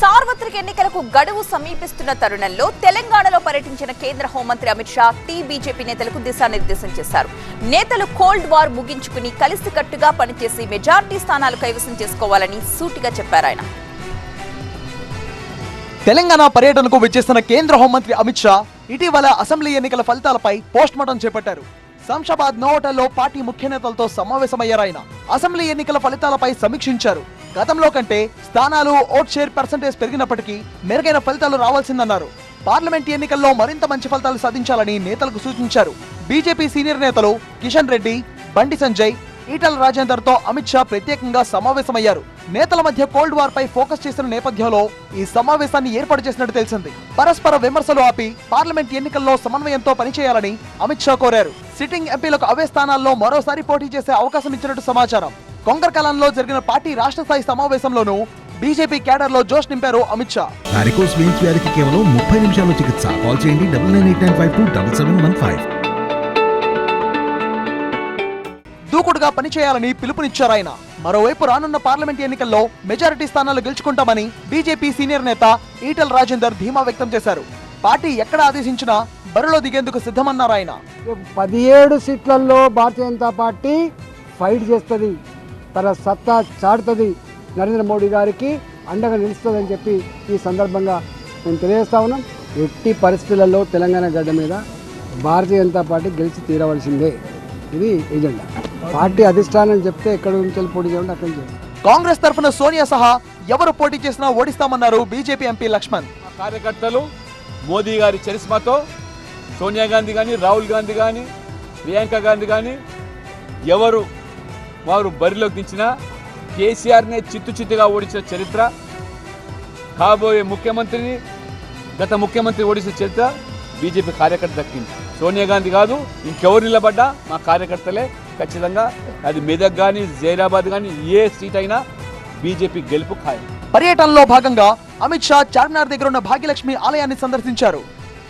సార్వత్రిక ఎన్నికలకు గడువు సమీపిస్తున్న తరుణంలో తెలంగాణలో పర్యటించిన కేంద్ర హోంమంత్రి అమిత్ షా బీజేపీ నేతలకు దిశానిర్దేశం చేశారు. నేతలు కోల్డ్ వార్ ముగించుకుని కలిసికట్టుగా పనిచేసి మెజార్టీ స్థానాలు కైవసం చేసుకోవాలని సూటిగా చెప్పారు. ఆయన తెలంగాణ పర్యటనకు విచ్చేసిన కేంద్ర హోంమంత్రి అమిత్ షా ఇటీవల అసెంబ్లీ ఎన్నికల ఫలితాలపై పోస్ట్ మార్టం చేపట్టారు. శంషాబాద్ నోవోటల్లో పార్టీ ముఖ్య నేతలతో సమావేశమయ్యారు. ఆయన అసెంబ్లీ ఎన్నికల ఫలితాలపై సమీక్షించారు. గతంలో కంటే స్థానాలు, ఓట్ షేర్ పర్సెంటేజ్ పెరిగినప్పటికీ మెరుగైన ఫలితాలు రావాల్సిందన్నారు. పార్లమెంట్ ఎన్నికల్లో మరింత మంచి ఫలితాలు సాధించాలని నేతలకు సూచించారు. బీజేపీ సీనియర్ నేతలు కిషన్ రెడ్డి, బండి సంజయ్, ఈటల రాజేందర్ తో అమిత్ షా ప్రత్యేకంగా సమావేశమయ్యారు. నేతల మధ్య కోల్డ్ వార్ పై ఫోకస్ చేసిన నేపథ్యంలో ఈ సమావేశాన్ని ఏర్పాటు చేసినట్టు తెలిసింది. పరస్పర విమర్శలు ఆపి పార్లమెంట్ ఎన్నికల్లో సమన్వయంతో పనిచేయాలని అమిత్ షా కోరారు. సిట్టింగ్ ఎంపీలకు అవే స్థానాల్లో మరోసారి పోటీ చేసే అవకాశం ఇచ్చినట్టు సమాచారం. కొంగరకాలంలో జరిగిన పార్టీ రాష్ట్ర స్థాయి సమావేశంలోనూ బీజేపీ క్యాడర్ లో జోష్ నింపారు అమిత్ షా. వారికోస్ వెయిన్స్ వ్యాధికి కేవలం 30 నిమిషాల్లో చికిత్స. కాల్ చేయండి 9989527715. దూకుడుగా పనిచేయాలని పిలుపునిచ్చారు ఆయన. మరోవైపు రానున్న పార్లమెంట్ ఎన్నికల్లో మెజారిటీ స్థానాలు గెలుచుకుంటామని బీజేపీ సీనియర్ నేత ఈటల రాజేందర్ ధీమా వ్యక్తం చేశారు. పార్టీ ఎక్కడ ఆదేశించినా బరిలో దిగేందుకు సిద్ధమన్నారు ఆయన. 17 సీట్లలో భారతీయ జనతా పార్టీ ఫైట్ చేస్తుంది, తన సత్తా చాటుతుంది, నరేంద్ర మోడీ గారికి అండగా నిలుస్తుందని చెప్పి ఈ సందర్భంగా మేము తెలియజేస్తా ఉన్నాం. ఎట్టి పరిస్థితులలో తెలంగాణ గడ్డ మీద భారతీయ జనతా పార్టీ గెలిచి తీరవలసిందే. ఇది ఎజెండా. పార్టీ అధిష్టానం చెప్తే ఎక్కడి నుంచి పోటీ చేయండి అక్కడి నుంచి. కాంగ్రెస్ తరఫున సోనియా సహా ఎవరు పోటీ చేసినా ఓడిస్తామన్నారు బీజేపీ ఎంపీ లక్ష్మణ్. కార్యకర్తలు మోదీ గారి చరిస్మాతో సోనియా గాంధీ కానీ, రాహుల్ గాంధీ కానీ, ప్రియాంక గాంధీ కానీ ఎవరు వారు బరిలోకి దించినా కేసీఆర్నే చిత్తుచిత్తుగా ఓడించిన చరిత్ర, కాబోయే ముఖ్యమంత్రిని గత ముఖ్యమంత్రి ఓడించిన చరిత్ర బీజేపీ కార్యకర్త దక్కింది. సోనియా గాంధీ కాదు, ఇంకెవరు నిలబడ్డా మా కార్యకర్తలే ఖచ్చితంగా. అది మెదక్ కానీ, జైరాబాద్ కానీ ఏ సీట్ అయినా బీజేపీ గెలుపు ఖాయం. పర్యటనలో భాగంగా అమిత్ షా చార్మినార్ దగ్గర ఉన్న భాగ్యలక్ష్మి ఆలయాన్ని సందర్శించారు.